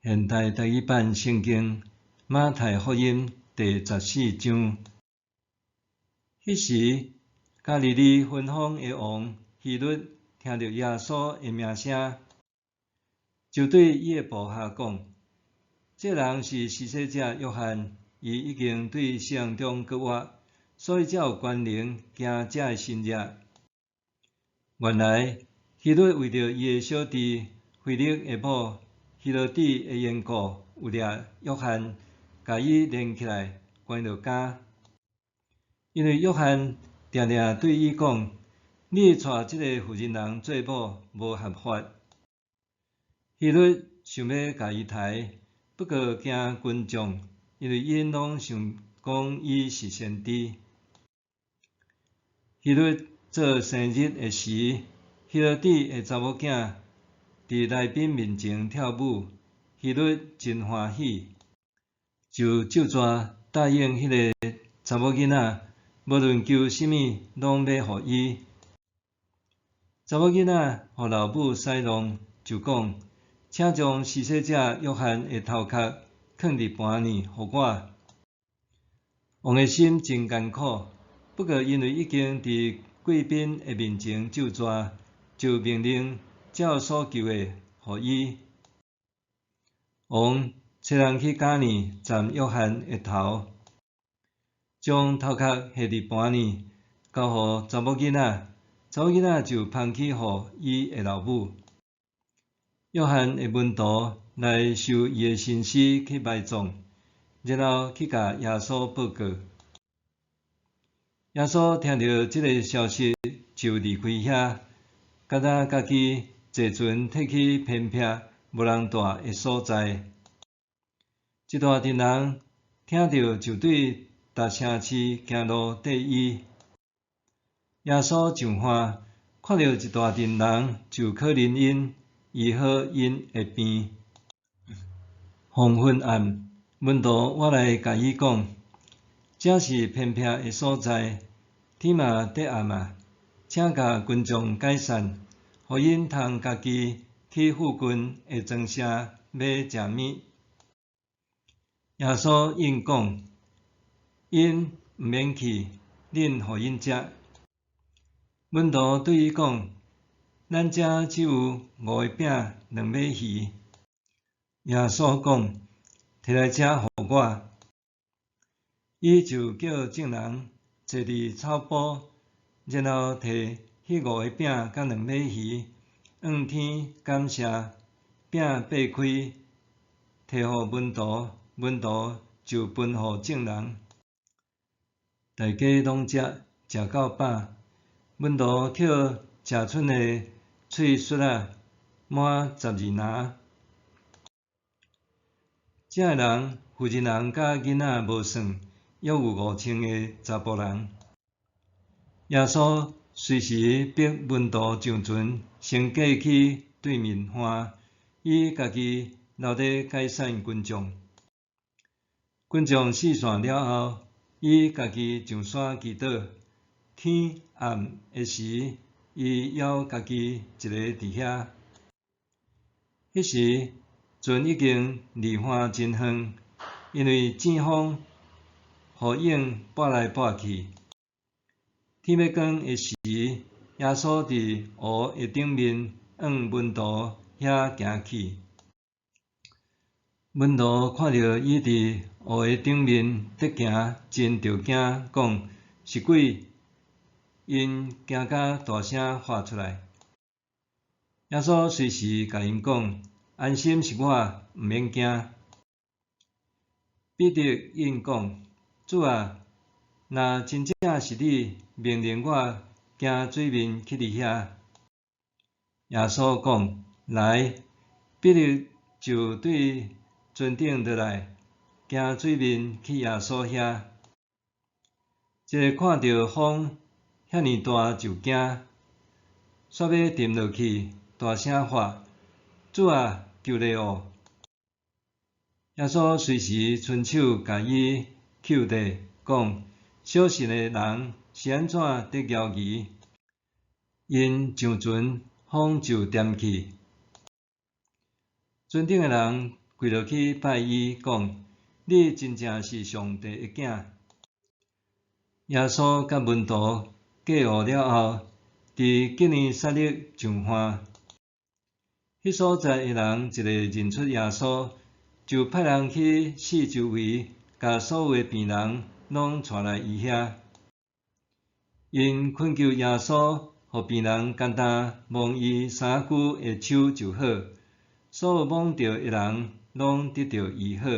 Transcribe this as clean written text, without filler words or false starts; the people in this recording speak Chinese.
现代台语版圣经马太福音第14章。迄时，加利利分封的王希律听到耶稣的名声，就对伊的部下讲：这人是施洗者约翰，伊已经对圣中割约，所以才有权能行这的新约。原来，希律为着伊的小弟腓力的某希罗底的缘故，有掠约翰，甲伊连起来，关落监。因为约翰定定对伊讲：你带这个妇人人做某无合法。希律想要甲伊杀，不过惊群众，因为因拢想讲伊是先知。希律做生日的时，希罗底的查某囝伫来宾面前跳舞，希律真欢喜，就照纸答应迄个查某囡仔，无论求什么，拢要互伊。查某囡仔互老母使弄，就讲：请将施洗者约翰的头壳放伫盘里，互我。王的心真艰苦，不过因为已经伫贵宾的面前照纸，就命令照所求的互伊。王找人去监里斩约翰的头，将头壳下伫盘里，交互查某囡仔。查某囡仔就捧去互伊的老母。约翰的门徒来收伊的身尸去埋葬，然后去甲耶稣报告。耶稣听到这个消息，就离开遐，甲若家己坐船退去偏僻无人住的所在。一大群人听到，就对逐城市行路缀伊。耶稣上岸，看到一大群人，就可怜因，医好因的病。黄昏暗，门徒我来甲伊讲：这是偏僻的所在，天嘛得暗啊，请甲群众解散，互因通家己去附近的庄舍买食物。耶稣应讲：因毋免去，恁互因食。门徒对伊讲：咱遮只有5个饼2尾鱼。耶稣讲：摕来吃互我。伊就叫众人坐伫草埔，然后摕迄5个饼甲2尾鱼，仰天感谢，饼掰开，摕互门徒，门徒就分互众人。大家拢食到饱。门徒捡食剩的碎屑仔满12篮。这个人，妇人人甲囡仔无算，约有5000个查甫人。耶稣随时逼门徒上船，先过去对面岸，伊家己留伫解散群众。群众四散了后，伊家己上山祈祷。天暗的时，伊还家己一个伫遐。迄时船已经离岸真远，因为正风互影拨来拨去。天要光的时，耶稣伫湖的顶面往门徒遐行去。门徒看到伊伫湖的顶面得行，真着惊，讲是鬼。因惊甲大声喊出来。耶稣随时甲因讲：安心是我，毋免惊。彼得应讲：主啊，若真正是你，命令我行水面去你遐。耶稣讲：来。彼得就对船顶落来，行水面去耶稣遐。一个看到风遐尼大就惊，煞要沉落去，大声喊：主啊，救咧我！耶稣随时伸手甲伊扣住，讲：小信的人是安怎得交疑？因上船，风就沉去。船顶的人跪落去拜伊，讲：你真正是上帝的囝。耶稣甲门徒过河了后，伫吉尼撒勒上岸。迄所在的人一个认出耶稣，就派人去四周围，甲所有的病人拢带来伊遐。因恳求耶稣，互病人简单摸伊3句的手就好。所有摸着的人拢得到医好。